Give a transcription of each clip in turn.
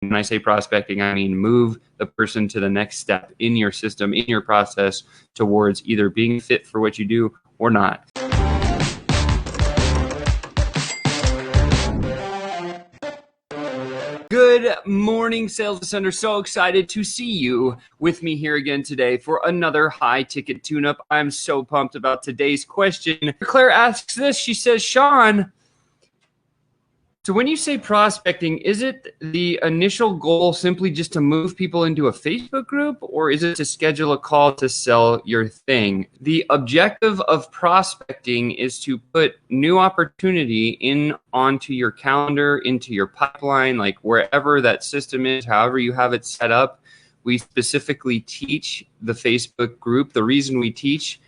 When I say prospecting, I mean move the person to the next step in your system, in your process, towards either being fit for what you do or not. Good morning, Sales Ascender. So excited to see you with me here again today for another high ticket tune-up. I'm so pumped about today's question. Claire asks this. She says, Sean, so when you say prospecting, is it the initial goal simply just to move people into a Facebook group, or is it to schedule a call to sell your thing? The objective of prospecting is to put new opportunity in onto your calendar, into your pipeline, like wherever that system is, however you have it set up. We specifically teach the Facebook group. The reason we teach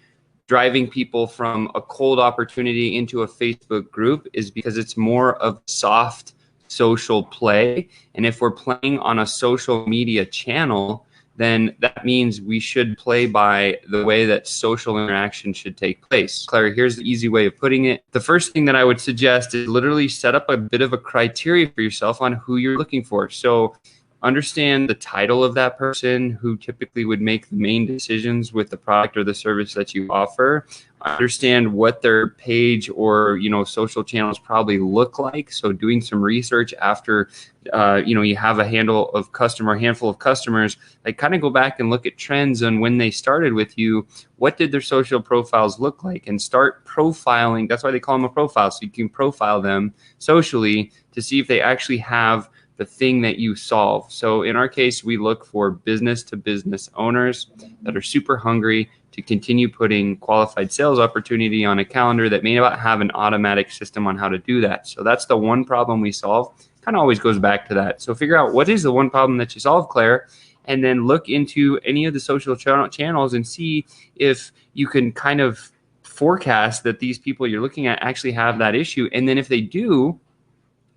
driving people from a cold opportunity into a Facebook group is because it's more of soft social play. And if we're playing on a social media channel, then that means we should play by the way that social interaction should take place. Claire, here's the easy way of putting it. The first thing that I would suggest is literally set up a bit of a criteria for yourself on who you're looking for. So understand the title of that person who typically would make the main decisions with the product or the service that you offer. Understand what their page or social channels probably look like. So doing some research after you have a handful of customers, like kind of go back and look at trends on when they started with you. What did their social profiles look like? And start profiling. That's why they call them a profile. So you can profile them socially to see if they actually have the thing that you solve. So in our case, we look for business to business owners that are super hungry to continue putting qualified sales opportunity on a calendar that may not have an automatic system on how to do that. So that's the one problem we solve. Kind of always goes back to that. So figure out what is the one problem that you solve, Claire, and then look into any of the social channels and see if you can kind of forecast that these people you're looking at actually have that issue. And then if they do,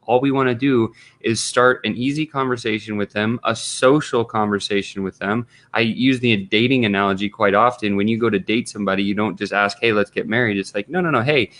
all we want to do is start an easy conversation with them, a social conversation with them. I use the dating analogy quite often. When you go to date somebody, you don't just ask, hey, let's get married. It's like, no. Hey,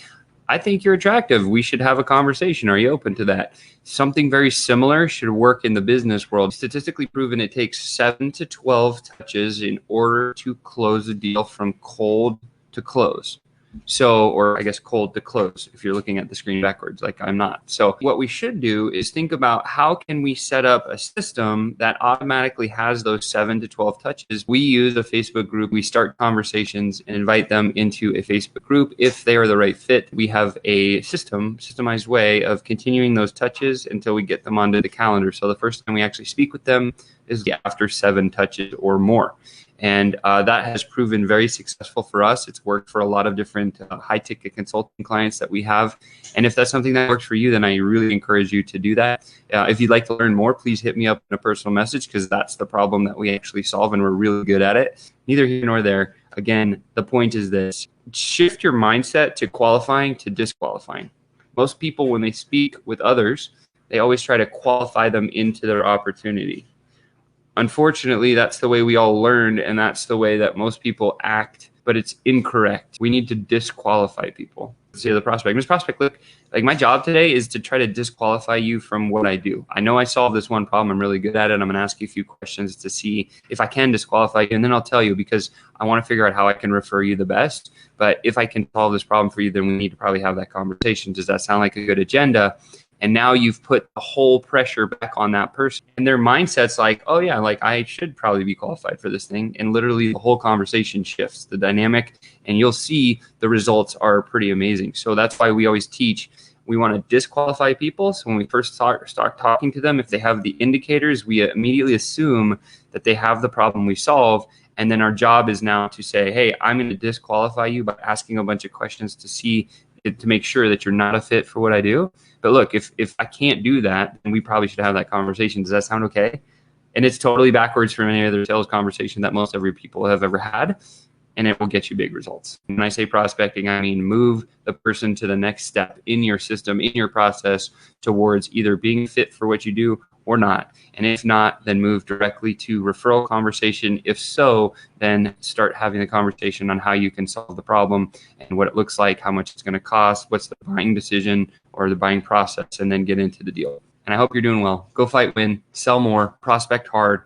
I think you're attractive. We should have a conversation. Are you open to that? Something very similar should work in the business world. Statistically proven, it takes 7 to 12 touches in order to close a deal from cold to close. So, or I guess cold to close if you're looking at the screen backwards, like I'm not. So what we should do is think about how can we set up a system that automatically has those 7 to 12 touches. We use a Facebook group. We start conversations and invite them into a Facebook group. If they are the right fit, we have a systemized way of continuing those touches until we get them onto the calendar. So the first time we actually speak with them is after 7 touches or more. And that has proven very successful for us. It's worked for a lot of different high-ticket consulting clients that we have. And if that's something that works for you, then I really encourage you to do that. If you'd like to learn more, please hit me up in a personal message, because that's the problem that we actually solve, and we're really good at it. Neither here nor there. Again, the point is this. Shift your mindset to qualifying to disqualifying. Most people, when they speak with others, they always try to qualify them into their opportunity. Unfortunately, that's the way we all learned, and that's the way that most people act, but it's incorrect. We need to disqualify people. Say the prospect. Ms. Prospect, look, like my job today is to try to disqualify you from what I do. I know I solve this one problem. I'm really good at it. I'm going to ask you a few questions to see if I can disqualify you, and then I'll tell you, because I want to figure out how I can refer you the best. But if I can solve this problem for you, then we need to probably have that conversation. Does that sound like a good agenda? And now you've put the whole pressure back on that person. And their mindset's like, oh yeah, like I should probably be qualified for this thing. And literally the whole conversation shifts, the dynamic, and you'll see the results are pretty amazing. So that's why we always teach, we want to disqualify people. So when we first start talking to them, if they have the indicators, we immediately assume that they have the problem we solve. And then our job is now to say, hey, I'm going to disqualify you by asking a bunch of questions to make sure that you're not a fit for what I do. But look, if I can't do that, then we probably should have that conversation. Does that sound okay? And it's totally backwards from any other sales conversation that most every people have ever had, and it will get you big results. When I say prospecting, I mean move the person to the next step in your system, in your process, towards either being fit for what you do or not. And if not, then move directly to referral conversation. If so, then start having the conversation on how you can solve the problem and what it looks like, how much it's going to cost, what's the buying decision or the buying process, and then get into the deal. and I hope you're doing well. Go fight, win, sell more, prospect hard,